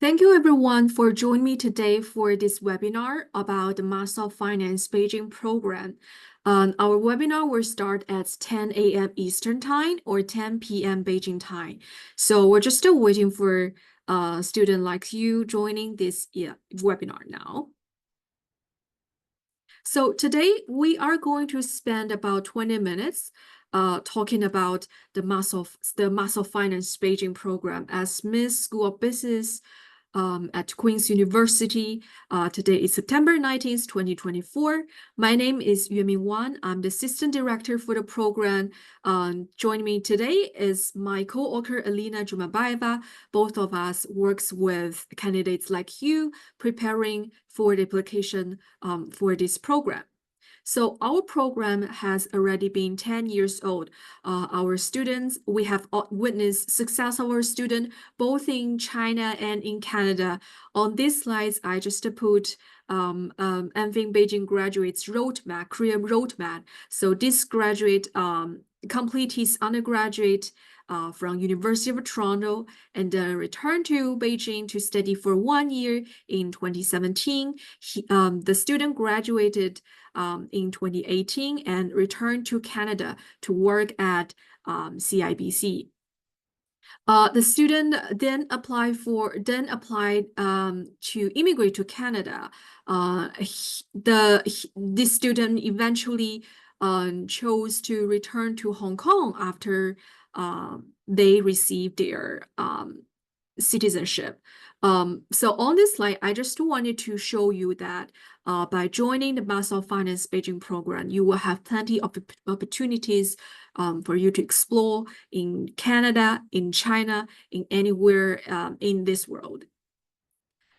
Thank you everyone for joining me today for this webinar about the Master of Finance Beijing program. Our webinar will start at 10 a.m. Eastern Time or 10 p.m. Beijing time. So we're just still waiting for a student like you joining this webinar now. So today we are going to spend about 20 minutes talking about the Master of Finance Beijing program as Smith School of Business at Queen's University. Today is September 19th, 2024. My name is Renmin Wan. I'm the Assistant Director for the program. Joining me today is my co-author, Alina Jumabaeva. Both of us works with candidates like you preparing for the application for this program. So our program has already been 10 years old. Our students, we have witnessed success of our student both in China and in Canada. On these slides, I just put MFIN Beijing graduates roadmap, career roadmap. So this graduate complete his undergraduate from University of Toronto and then returned to Beijing to study for 1 year in 2017. The student graduated in 2018 and returned to Canada to work at CIBC. The student then applied to immigrate to Canada. This student eventually chose to return to Hong Kong after they received their citizenship. So on this slide, I just wanted to show you that by joining the Master of Finance Beijing program, you will have plenty of opportunities for you to explore in Canada, in China, in anywhere in this world.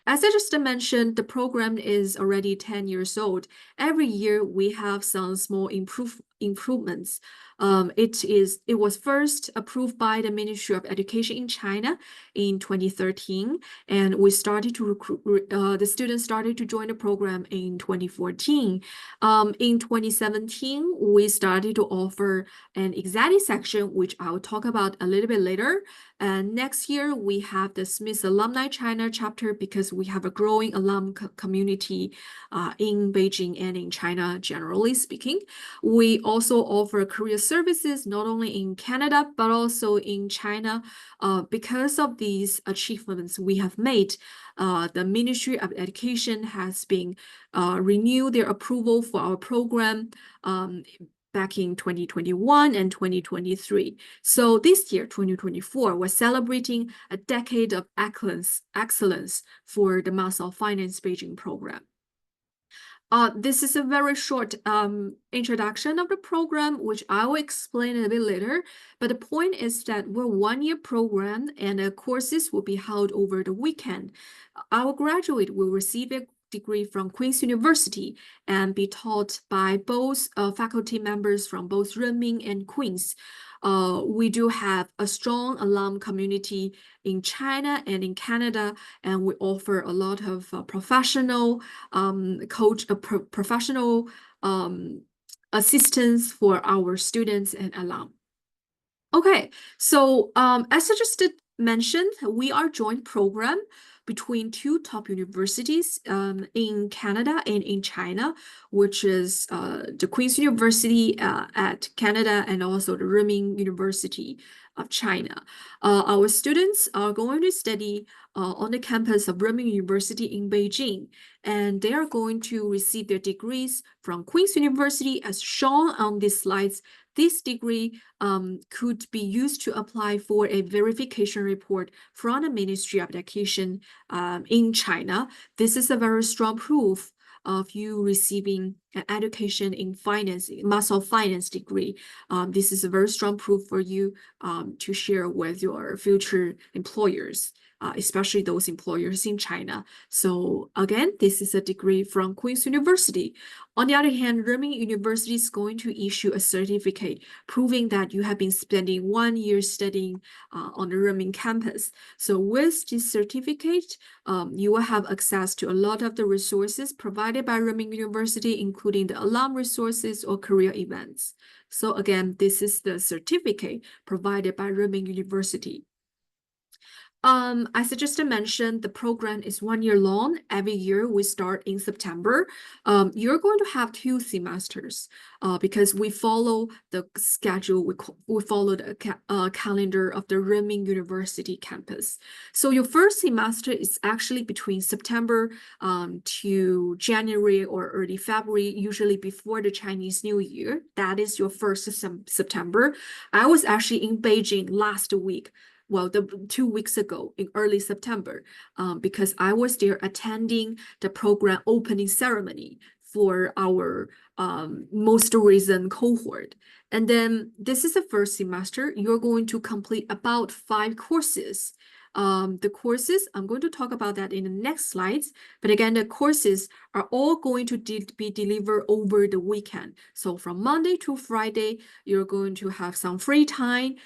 As I just mentioned, the program is already 10 years old. Every year we have some small improvements. It was first approved by the Ministry of Education in China in 2013, and we started to recruit. The students started to join the program in 2014. In 2017, we started to offer an executive section, which I will talk about a little bit later. And next year, we have the Smith Alumni China chapter because we have a growing alum community in Beijing and in China, generally speaking. We also offer career services not only in Canada, but also in China. Because of these achievements we have made, the Ministry of Education has been renewed their approval for our program back in 2021 and 2023. So this year, 2024, we're celebrating a decade of excellence for the Master of Finance Beijing program. This is a very short introduction of the program, which I will explain a bit later. But the point is that we're a one-year program and the courses will be held over the weekend. Our graduate will receive a degree from Queen's University and be taught by both faculty members from both Renmin and Queen's. We do have a strong alum community in China and in Canada, and we offer a lot of professional professional assistance for our students and alum. Okay, so as I just mentioned, we are joint program between two top universities in Canada and in China, which is the Queen's University at Canada and also the Renmin University of China. Our students are going to study on the campus of Renmin University in Beijing, and they are going to receive their degrees from Queen's University as shown on these slides. This degree could be used to apply for a verification report from the Ministry of Education in China. This is a very strong proof of you receiving an education in finance, Master of Finance degree. This is a very strong proof for you to share with your future employers. Especially those employers in China. So again, this is a degree from Queen's University. On the other hand, Renmin University is going to issue a certificate proving that you have been spending 1 year studying on the Renmin campus. So with this certificate, you will have access to a lot of the resources provided by Renmin University, including the alum resources or career events. So again, this is the certificate provided by Renmin University. As I just mentioned, the program is 1 year long. Every year we start in September. You're going to have 2 semesters, because we follow the schedule. We follow the calendar of the Renmin University campus. So your first semester is actually between September to January or early February, usually before the Chinese New Year. That is your first September. I was actually in Beijing last week. Well, 2 weeks ago in early September, because I was there attending the program opening ceremony for our most recent cohort. And then this is the first semester. You're going to complete about 5 courses. The courses, I'm going to talk about that in the next slides. But again, the courses are all going to be delivered over the weekend. So from Monday to Friday, you're going to have some free time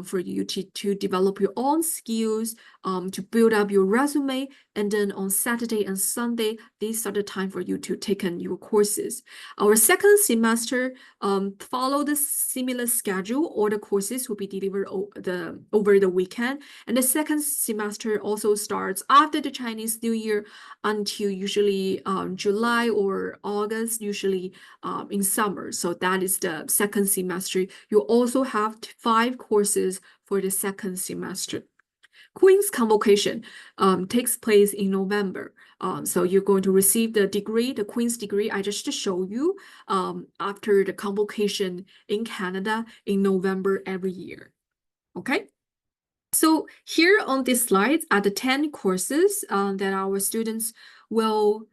for you to develop your own skills, to build up your resume. And then on Saturday and Sunday, these are the time for you to take in your courses. Our second semester follow the similar schedule. All the courses will be delivered over the weekend. And the second semester also starts after the Chinese New Year until usually July or August, usually in summer. So that is the second semester. You also have 5 courses for the second semester. Queen's convocation takes place in November. So you're going to receive the degree, the Queen's degree I just showed you after the convocation in Canada in November every year. Okay. So here on this slide are the 10 courses that our students will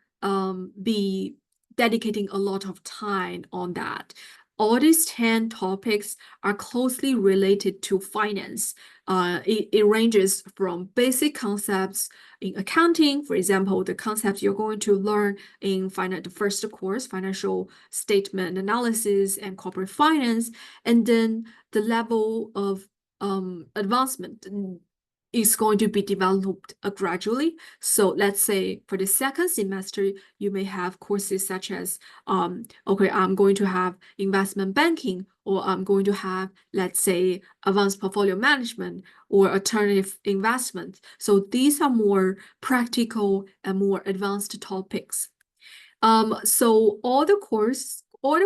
be dedicating a lot of time on that. All these 10 topics are closely related to finance. It ranges from basic concepts in accounting, for example, the concepts you're going to learn in the first course, financial statement analysis and corporate finance, and then the level of advancement is going to be developed gradually. So let's say for the second semester, you may have courses such as, okay, I'm going to have investment banking, or I'm going to have, let's say, advanced portfolio management or alternative investment. So these are more practical and more advanced topics. So all the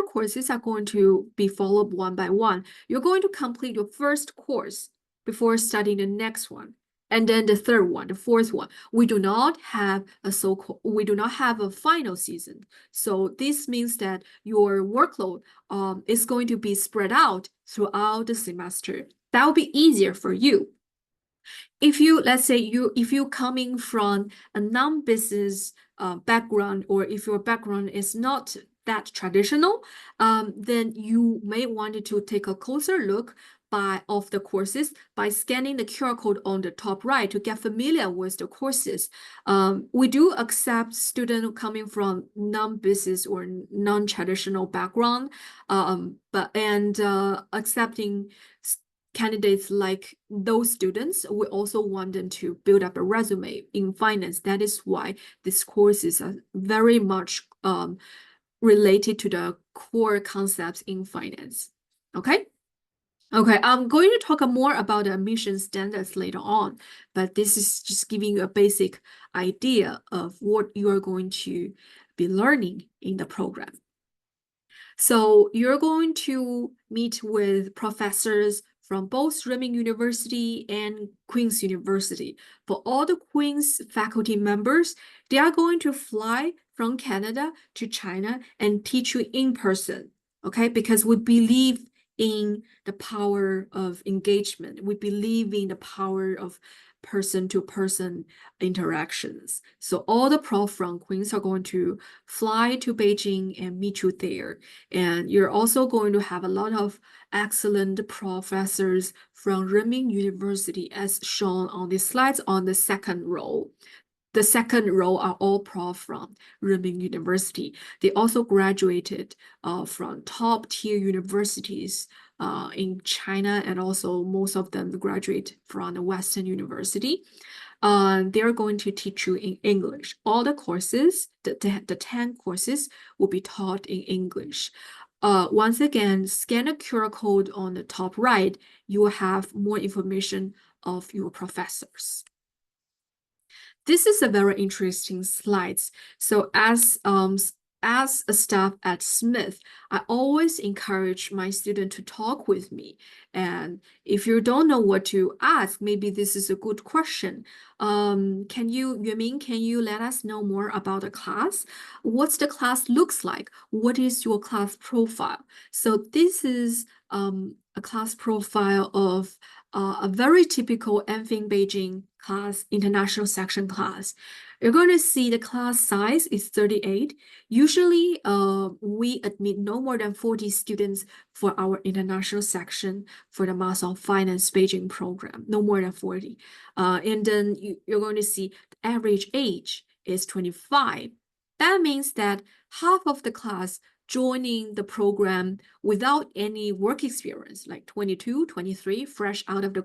courses are going to be followed one by one. You're going to complete your first course before studying the next one, and then the third one, the fourth one. We do not have a final season. So this means that your workload is going to be spread out throughout the semester. That will be easier for you. If you, let's say if you're coming from a non-business background, or if your background is not that traditional, then you may want to take a closer look of the courses by scanning the QR code on the top right to get familiar with the courses. We do accept students coming from non-business or non-traditional background, accepting candidates like those students, we also want them to build up a resume in finance. That is why these courses are very much related to the core concepts in finance. Okay. Okay, I'm going to talk more about the admission standards later on, but this is just giving you a basic idea of what you are going to be learning in the program. So you're going to meet with professors from both Renmin University and Queen's University. For all the Queen's faculty members, they are going to fly from Canada to China and teach you in person, okay? Because we believe in the power of engagement. We believe in the power of person-to-person interactions. So all the prof from Queen's are going to fly to Beijing and meet you there. And you're also going to have a lot of excellent professors from Renmin University, as shown on the slides on the second row. The second row are all prof from Renmin University. They also graduated from top-tier universities in China, and also most of them graduate from the Western University. They're going to teach you in English. All the courses, the 10 courses, will be taught in English. Once again, scan the QR code on the top right. You will have more information of your professors. This is a very interesting slide. So as a staff at Smith, I always encourage my student to talk with me. And if you don't know what to ask, maybe this is a good question. Yumin, can you let us know more about the class? What's the class looks like? What is your class profile? So this is a class profile of a very typical MFIN Beijing class, international section class. You're going to see the class size is 38. Usually, we admit no more than 40 students for our international section for the Master of Finance Beijing program, no more than 40. And then you're going to see the average age is 25. That means that half of the class joining the program without any work experience, like 22, 23, fresh out of the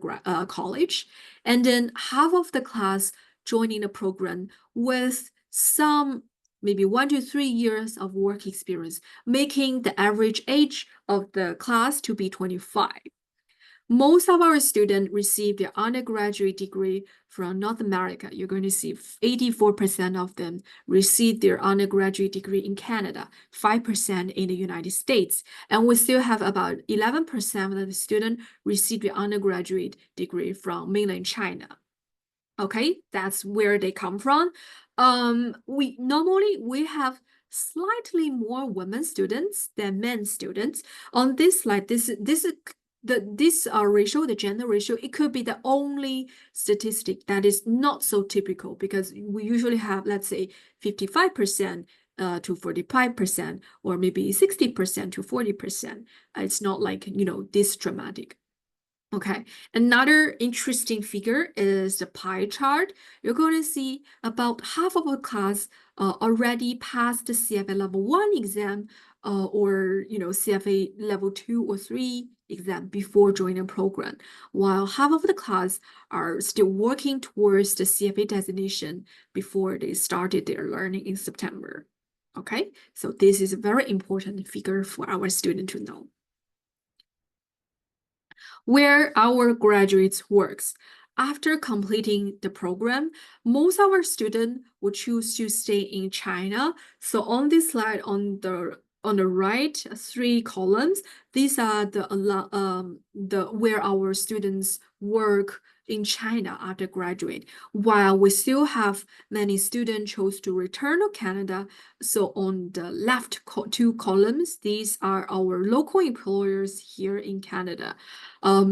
college. And then half of the class joining the program with some maybe 1 to 3 years of work experience, making the average age of the class to be 25. Most of our students receive their undergraduate degree from North America. You're going to see 84% of them receive their undergraduate degree in Canada, 5% in the United States. And we still have about 11% of the students receive their undergraduate degree from mainland China. Okay, that's where they come from. We have slightly more women students than men students. On this slide, this ratio, the gender ratio, it could be the only statistic that is not so typical, because we usually have, let's say, 55% to 45%, or maybe 60% to 40%. It's not like, this dramatic. Okay, another interesting figure is the pie chart. You're going to see about half of the class already passed the CFA level 1 exam or CFA level 2 or 3 exam before joining the program, while half of the class are still working towards the CFA designation before they started their learning in September. Okay, so this is a very important figure for our student to know. Where our graduates works. After completing the program, most of our students will choose to stay in China. So on this slide, on the right, 3 columns, these are the where our students work in China after graduate, while we still have many students chose to return to Canada. So on the left 2 columns, these are our local employers here in Canada.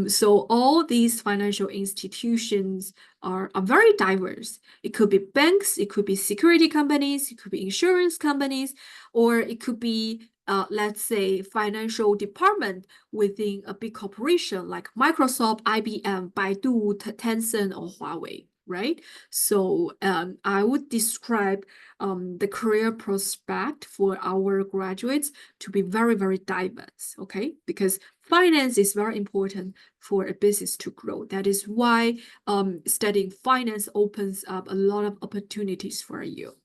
So all these financial institutions are very diverse. It could be banks, it could be security companies, it could be insurance companies, or it could be let's say, financial department within a big corporation like Microsoft, IBM, Baidu, Tencent, or Huawei, right? So I would describe the career prospect for our graduates to be very, very diverse, okay? Because finance is very important for a business to grow. That is why studying finance opens up a lot of opportunities for you.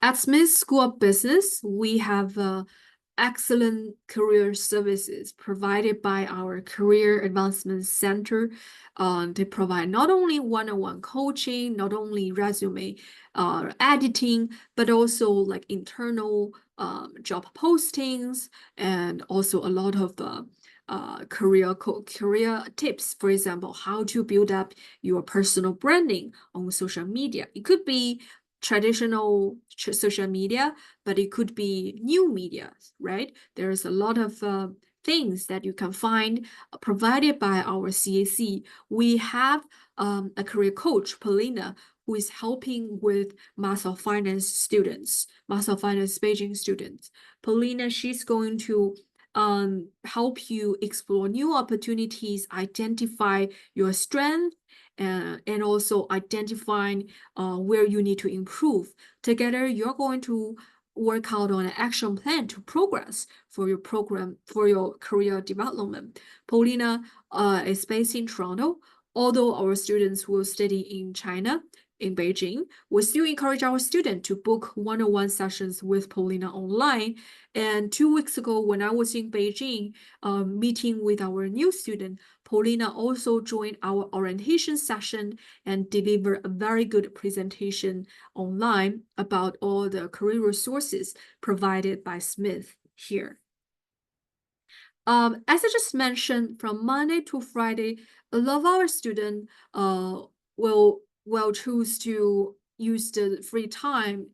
At Smith School of Business, we have excellent career services provided by our Career Advancement Center. They provide not only one-on-one coaching, not only resume editing, but also like internal job postings, and also a lot of career tips. For example, how to build up your personal branding on social media. It could be traditional social media, but it could be new media, right? There's a lot of things that you can find provided by our CAC. We have a career coach, Paulina, who is helping with Master of Finance students, Master of Finance Beijing students. Paulina, she's going to help you explore new opportunities, identify your strength, and also identifying where you need to improve. Together, you're going to work out on an action plan to progress for your program, for your career development. Paulina is based in Toronto. although our students will study in China, in Beijing, we still encourage our students to book one-on-one sessions with Paulina online. And 2 weeks ago, when I was in Beijing, meeting with our new student, Paulina also joined our orientation session and delivered a very good presentation online about all the career resources provided by Smith here. As I just mentioned, from Monday to Friday, a lot of our students will choose to use the free time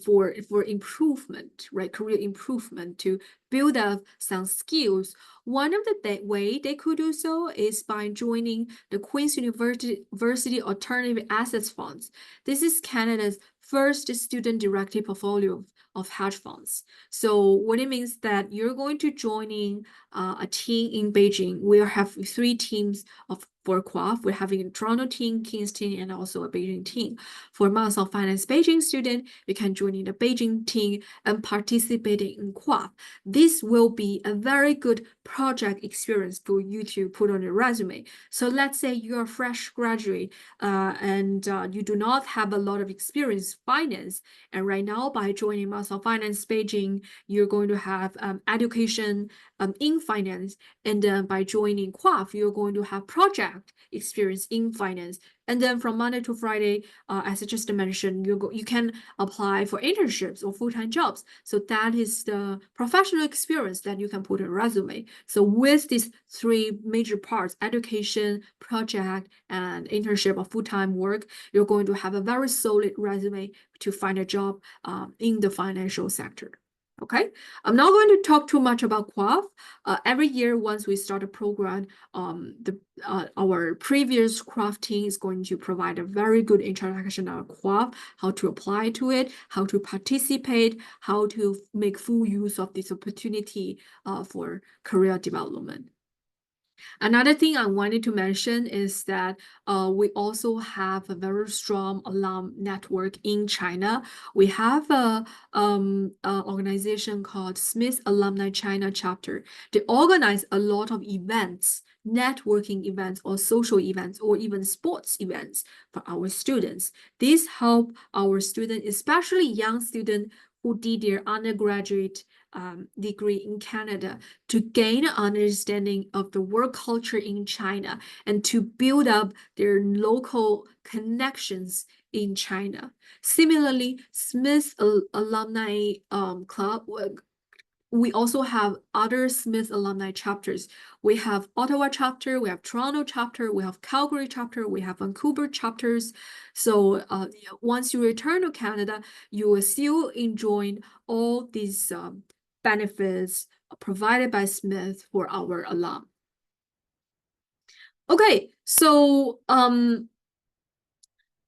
for improvement, right? Career improvement, to build up some skills. One of the way they could do so is by joining the Queen's University Alternative Assets Funds. This is Canada's first student-directed portfolio of hedge funds. So what it means that you're going to joining a team in Beijing. We'll have 3 teams for QUAF. We're having a Toronto team, King's team, and also a Beijing team. For Master of Finance Beijing student, you can join in the Beijing team and participating in QUAF. This will be a very good project experience for you to put on your resume. So let's say you're a fresh graduate and you do not have a lot of experience in finance. And right now, by joining Master of Finance Beijing, you're going to have education in finance. And then by joining QUAF, you're going to have project experience in finance. And then from Monday to Friday, as I just mentioned, you can apply for internships or full-time jobs. So that is the professional experience that you can put in a resume. So with these 3 major parts, education, project, and internship or full-time work, you're going to have a very solid resume to find a job in the financial sector. Okay, I'm not going to talk too much about QUAF. Every year, once we start a program, our previous QUAF team is going to provide a very good introduction on QUAF, how to apply to it, how to participate, how to make full use of this opportunity for career development. Another thing I wanted to mention is that we also have a very strong alum network in China. We have a organization called Smith Alumni China Chapter. They organize a lot of events, networking events or social events or even sports events for our students. This help our students, especially young students who did their undergraduate degree in Canada, to gain an understanding of the work culture in China and to build up their local connections in China. Similarly, Smith Alumni Club, we also have other Smith alumni chapters. We have Ottawa chapter, we have Toronto chapter, we have Calgary chapter, we have Vancouver chapters. So once you return to Canada, you will still enjoy all these benefits provided by Smith for our alum. Okay, so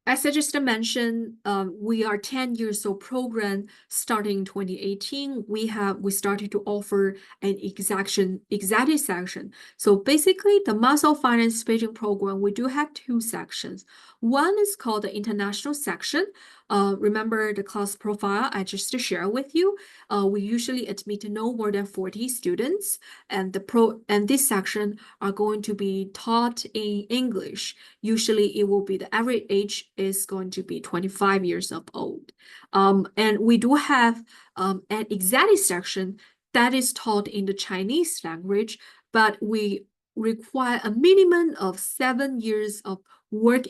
as I just mentioned, we are 10 years old program. Starting in 2018, we started to offer an executive section. So basically, the Master of Finance Beijing program, we do have 2 sections. One is called the international section. Remember the class profile I just shared with you. We usually admit no more than 40 students, and this section are going to be taught in English. Usually, it will be the average age is going to be 25 years of old. And we do have an executive section that is taught in the Chinese language, but we require a minimum of 7 years of work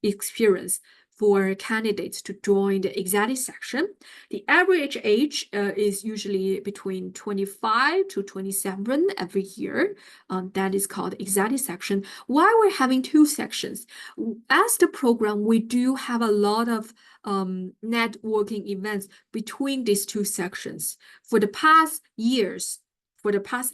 experience for candidates to join the executive section. The average age is usually between 25 to 27 every year. That is called executive section. Why we're having 2 sections? As the program, we do have a lot of networking events between these 2 sections. For the past years,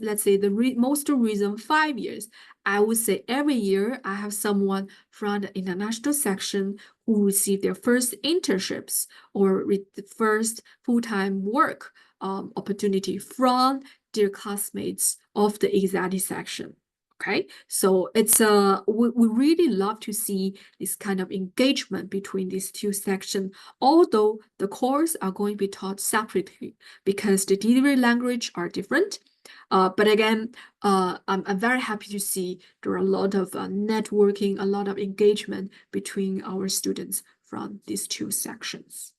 let's say most recent 5 years, I would say every year I have someone from the international section who received their first internships or the first full-time work opportunity from their classmates of the executive section. Okay, so it's we really love to see this kind of engagement between these 2 sections, although the courses are going to be taught separately because the delivery language are different. But again, I'm very happy to see there are a lot of networking, a lot of engagement between our students from these two sections.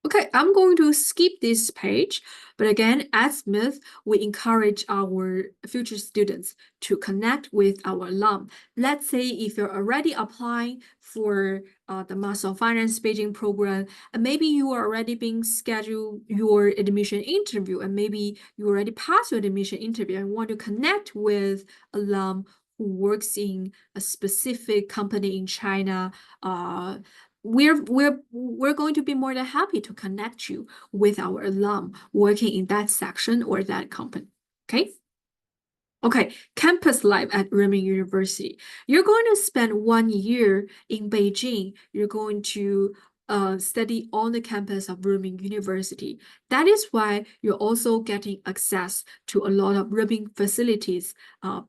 Okay, I'm going to skip this page, but again, at Smith, we encourage our future students to connect with our alum. Let's say if you're already applying for the Master of Finance Beijing program, and maybe you are already being scheduled your admission interview, and maybe you already passed your admission interview and want to connect with alum who works in a specific company in China, we're going to be more than happy to connect you with our alum working in that section or that company. Okay, campus life at Renmin University. You're going to spend 1 year in Beijing. You're going to study on the campus of Renmin University. That is why you're also getting access to a lot of Renmin facilities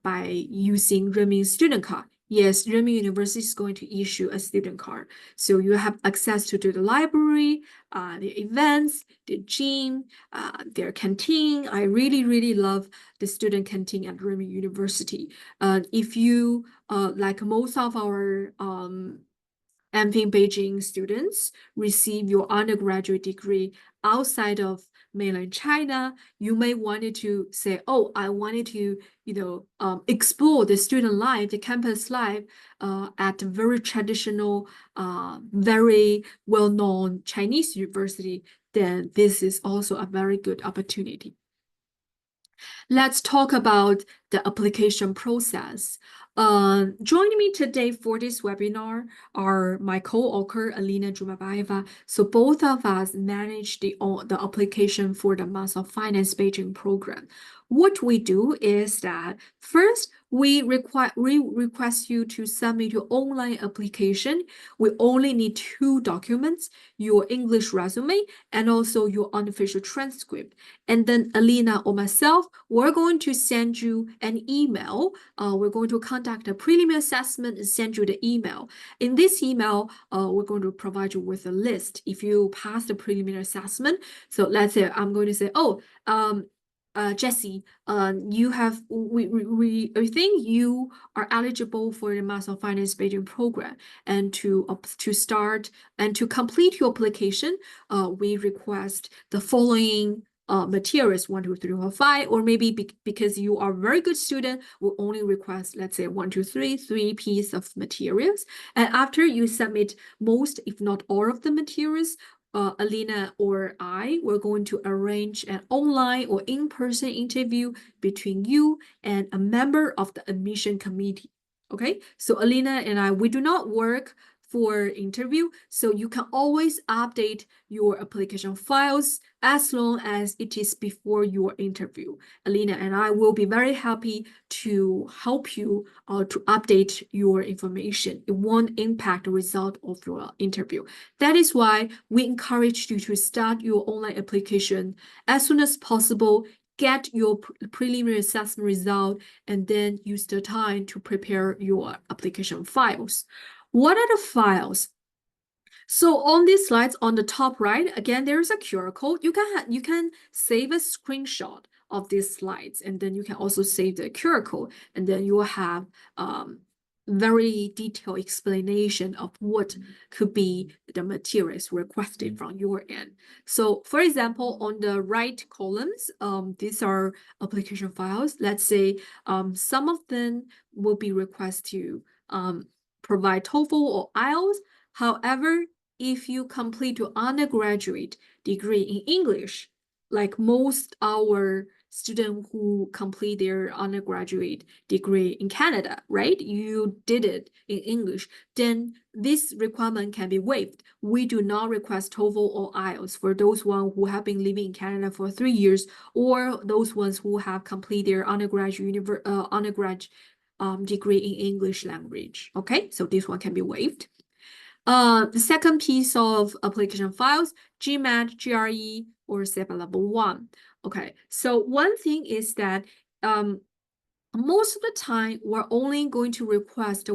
by using Renmin student card. Yes, Renmin University is going to issue a student card. So you have access to the library, the events, the gym, their canteen. I really, really love the student canteen at Renmin University. If you, like most of our MFIN Beijing students receive your undergraduate degree outside of mainland China, you may wanted to say, oh, I wanted to, explore the student life, the campus life at a very traditional, very well-known Chinese university, then this is also a very good opportunity. Let's talk about the application process. Joining me today for this webinar are my co-author, Alina Jumabaeva. So both of us manage the application for the Master of Finance Beijing program. What we do is that first, we request you to submit your online application. We only need 2 documents, your English resume and also your unofficial transcript. And then Alina or myself, we're going to send you an email. We're going to conduct a preliminary assessment and send you the email. In this email, we're going to provide you with a list if you pass the preliminary assessment. So let's say I'm going to say, oh, Jessie, we think you are eligible for the Master of Finance Beijing program, and to start and to complete your application, we request the following materials 1, 2, 3, 4, 5, or maybe because you are a very good student, we'll only request, let's say 1, 2, 3 pieces of materials. And after you submit most, if not all of the materials, Alina or I, we're going to arrange an online or in-person interview between you and a member of the admission committee. Okay, so Alina and I, we do not work for interview, so you can always update your application files as long as it is before your interview. Alina and I will be very happy to help you to update your information. It won't impact the result of your interview. That is why we encourage you to start your online application as soon as possible, get your preliminary assessment result, and then use the time to prepare your application files. What are the files? So on these slides on the top right, again, there's a QR code. You can save a screenshot of these slides, and then you can also save the QR code, and then you will have very detailed explanation of what could be the materials requested from your end. So for example, on the right columns, these are application files. Let's say some of them will be requested to provide TOEFL or IELTS. However, if you complete your undergraduate degree in English, like most our students who complete their undergraduate degree in Canada, right? You did it in English, then this requirement can be waived. We do not request TOEFL or IELTS for those ones who have been living in Canada for 3 years, or those ones who have completed their undergraduate degree in English language. Okay, so this one can be waived. The second piece of application files, GMAT, GRE, or SEPA level 1. Okay, so one thing is that most of the time, we're only going to request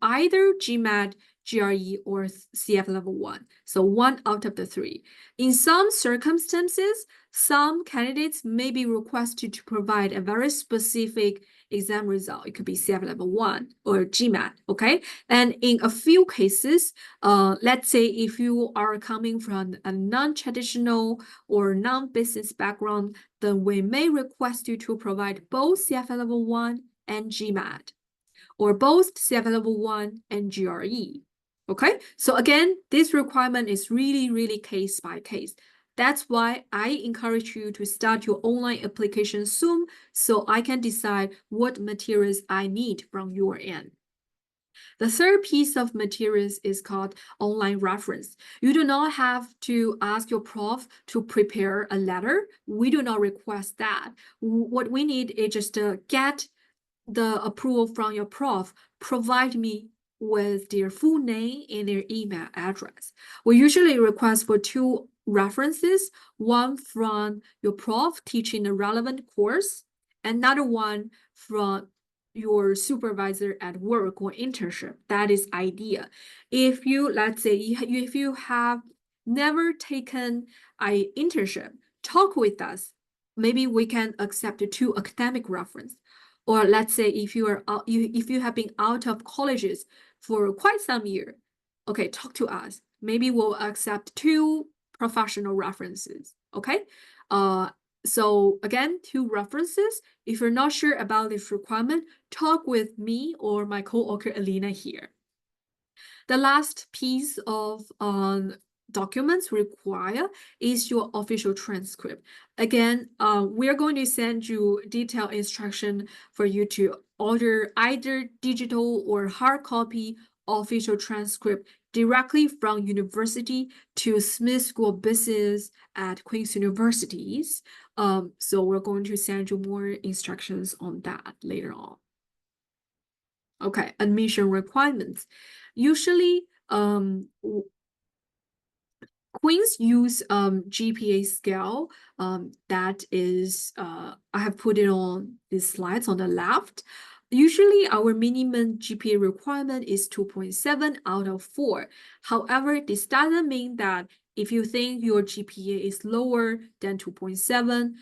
either GMAT, GRE, or CF level 1. So one out of the three. In some circumstances, some candidates may be requested to provide a very specific exam result. It could be CF level 1 or GMAT, okay? And in a few cases, let's say if you are coming from a non-traditional or non-business background, then we may request you to provide both CF level 1 and GMAT, or both CF level 1 and GRE. Okay, so again, this requirement is really case by case. That's why I encourage you to start your online application soon so I can decide what materials I need from your end. The third piece of materials is called online reference. You do not have to ask your prof to prepare a letter. We do not request that. What we need is just to get the approval from your prof, provide me with their full name and their email address. We usually request for 2 references, one from your prof teaching a relevant course, another one from your supervisor at work or internship. That is ideal. If you, let's say, if you have never taken an internship, talk with us. Maybe we can accept 2 academic reference. Or let's say if you are if you have been out of colleges for quite some year, okay, talk to us. Maybe we'll accept 2 professional references. Okay. So again, 2 references. If you're not sure about this requirement, talk with me or my co-author Alina here. The last piece of documents required is your official transcript. Again, we're going to send you detailed instruction for you to order either digital or hard copy official transcript directly from university to Smith School of Business at Queen's Universities. So we're going to send you more instructions on that later on. Okay, admission requirements. Usually, Queens use GPA scale that is, I have put it on these slides on the left. Usually our minimum GPA requirement is 2.7 out of 4. However, this doesn't mean that if you think your GPA is lower than 2.7,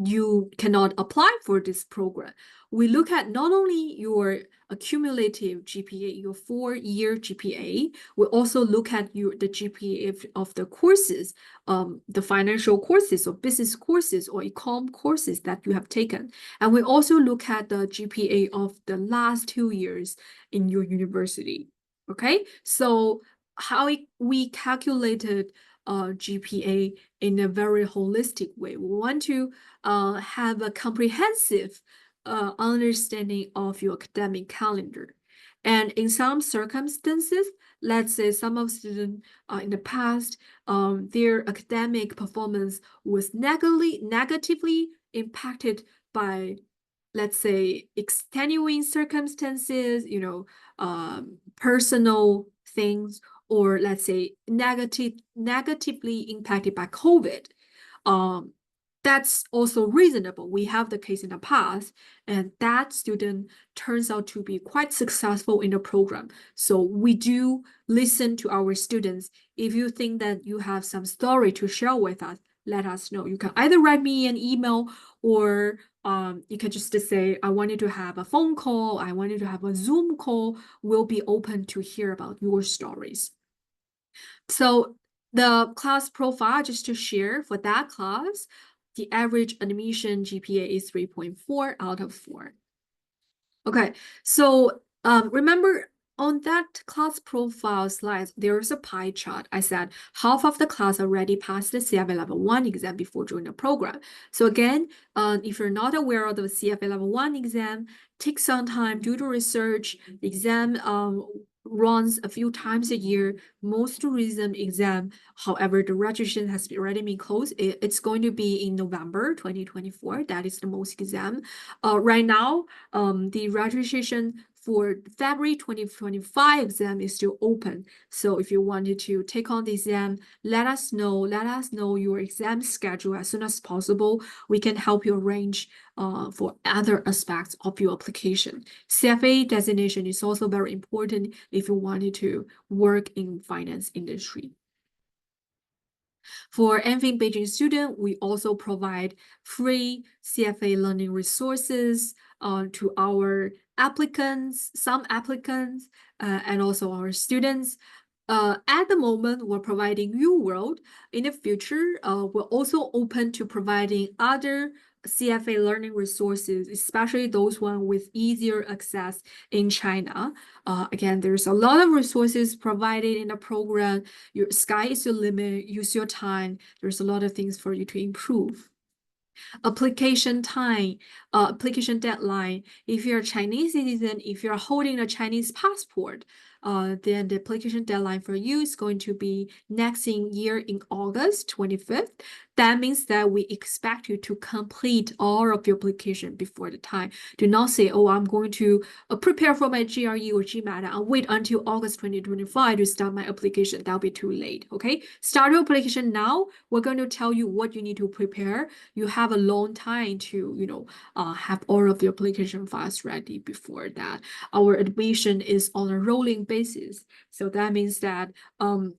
you cannot apply for this program. We look at not only your accumulative GPA, your 4-year GPA, we also look at the GPA of the courses, the financial courses or business courses or econ courses that you have taken. And we also look at the GPA of the last 2 years in your university. Okay, so how we calculated GPA in a very holistic way. We want to have a comprehensive understanding of your academic calendar. And in some circumstances, let's say some of students in the past, their academic performance was negatively impacted by, let's say, extenuating circumstances, personal things, or let's say negatively impacted by COVID. That's also reasonable. We have the case in the past, and that student turns out to be quite successful in the program. So we do listen to our students. If you think that you have some story to share with us, let us know. You can either write me an email, or you can just say, I wanted to have a phone call, I wanted to have a Zoom call. We'll be open to hear about your stories. So the class profile, just to share for that class, the average admission GPA is 3.4 out of 4. Okay, so remember on that class profile slide, there is a pie chart. I said half of the class already passed the CFA level 1 exam before joining the program. So again, if you're not aware of the CFA level 1 exam, take some time, do the research. The exam runs a few times a year. Most tourism exam, however, the registration has already been closed. It's going to be in November 2024. That is the most exam. Right now, the registration for February 2025 exam is still open. So if you wanted to take on the exam, let us know. Let us know your exam schedule as soon as possible. We can help you arrange for other aspects of your application. CFA designation is also very important if you wanted to work in finance industry. For Envy Beijing student, we also provide free CFA learning resources to our applicants, some applicants, and also our students. At the moment, we're providing UWorld. In the future, we're also open to providing other CFA learning resources, especially those one with easier access in China. Again, there's a lot of resources provided in the program. Your sky is your limit, use your time. There's a lot of things for you to improve. Application time, application deadline. If you're a Chinese citizen, if you're holding a Chinese passport, then the application deadline for you is going to be next year in August 25th. That means that we expect you to complete all of your application before the time. Do not say, oh, I'm going to prepare for my GRE or GMAT. I'll wait until August 2025 to start my application. That'll be too late, okay? Start your application now. We're going to tell you what you need to prepare. You have a long time to, have all of your application files ready before that. Our admission is on a rolling basis. So that means that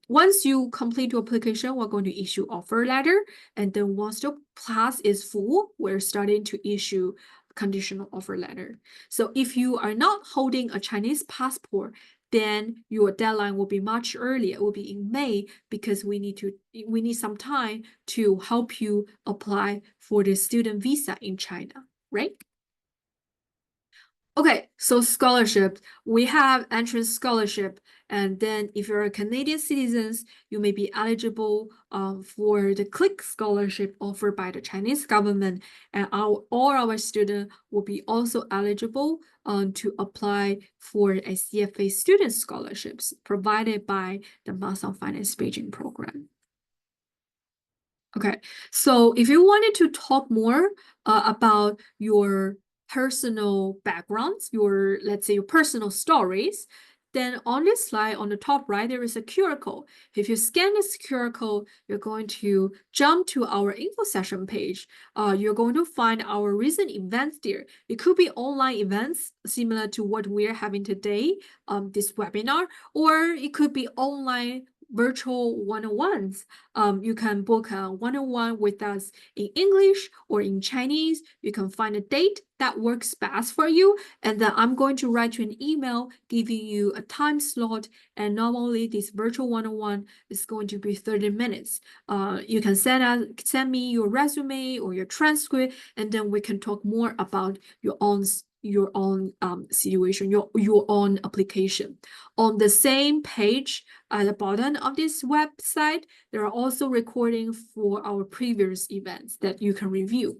once you complete your application, we're going to issue offer letter. And then once the class is full, we're starting to issue conditional offer letter. So if you are not holding a Chinese passport, then your deadline will be much earlier. It will be in May because we need some time to help you apply for the student visa in China, right? Okay, so scholarship. We have entrance scholarship, and then if you're a Canadian citizen, you may be eligible for the CLIck scholarship offered by the Chinese government, and all our students will be also eligible to apply for a CFA student scholarships provided by the Master of Finance Beijing program. Okay, so if you wanted to talk more about your personal backgrounds, let's say your personal stories, then on this slide on the top right, there is a QR code. If you scan this QR code, you're going to jump to our info session page. You're going to find our recent events there. It could be online events similar to what we're having today, this webinar, or it could be online virtual one-on-ones. You can book a one-on-one with us in English or in Chinese. You can find a date that works best for you, and then I'm going to write you an email giving you a time slot. And normally this virtual one-on-one is going to be 30 minutes. You can send me your resume or your transcript, and then we can talk more about your own situation, your own application. On the same page at the bottom of this website, there are also recordings for our previous events that you can review.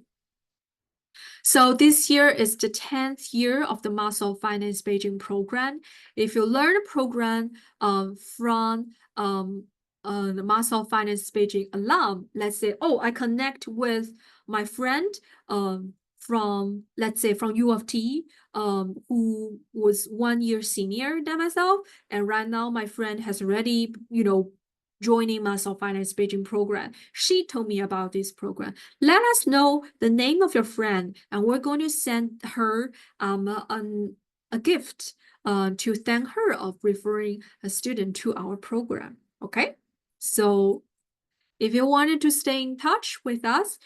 So this year is the 10th year of the Master of Finance Beijing program. If you learn a program from the Master of Finance Beijing alum, let's say, oh, I connect with my friend from, let's say, from U of T, who was 1 year senior than myself. And right now my friend has already, joining Master of Finance Beijing program. She told me about this program. Let us know the name of your friend, and we're going to send her a gift to thank her of referring a student to our program. Okay, so if you wanted to stay in touch with us,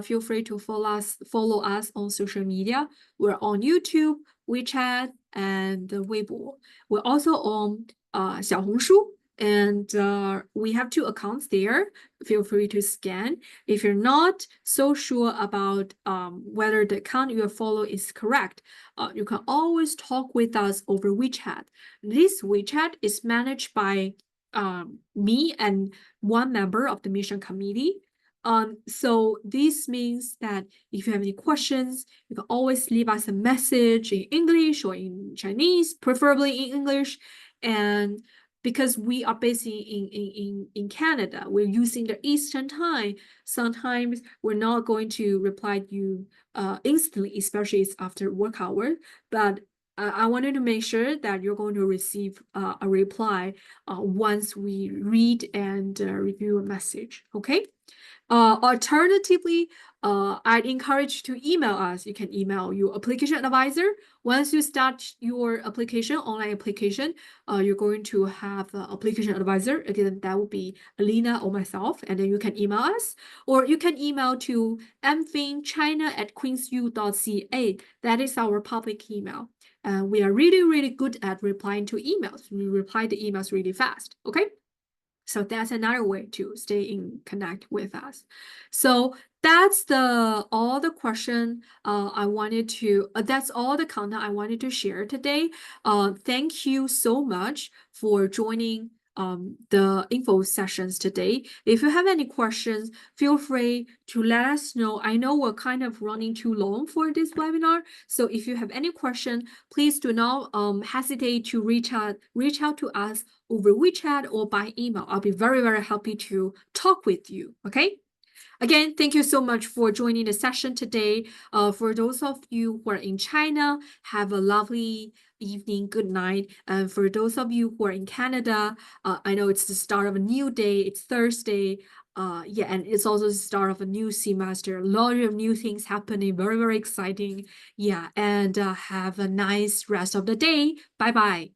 feel free to follow us on social media. We're on YouTube, WeChat, and Weibo. We're also on Xiaohongshu, and we have 2 accounts there. Feel free to scan. If you're not so sure about whether the account you follow is correct, you can always talk with us over WeChat. This WeChat is managed by me and one member of the mission committee. So this means that if you have any questions, you can always leave us a message in English or in Chinese, preferably in English. And because we are based in Canada, we're using the Eastern time. Sometimes we're not going to reply to you instantly, especially it's after work hour. But I wanted to make sure that you're going to receive a reply once we read and review a message. Okay. Alternatively, I'd encourage you to email us. You can email your application advisor. Once you start your application, online application, you're going to have an application advisor. Again, that would be Alina or myself, and then you can email us, or you can email to mfinchina@queensu.ca. That is our public email. We are really, really good at replying to emails. We reply the emails really fast. Okay. So that's another way to stay in connect with us. So that's all the question I wanted to, that's all the content I wanted to share today. Thank you so much for joining the info sessions today. If you have any questions, feel free to let us know. I know we're kind of running too long for this webinar. So if you have any question, please do not hesitate to reach out to us over WeChat or by email. I'll be very, very happy to talk with you. Okay. Again, thank you so much for joining the session today. For those of you who are in China, have a lovely evening, good night. And for those of you who are in Canada, I know it's the start of a new day. It's Thursday. Yeah, and it's also the start of a new semester. A lot of new things happening. Very, very exciting. Yeah, and have a nice rest of the day. Bye-bye.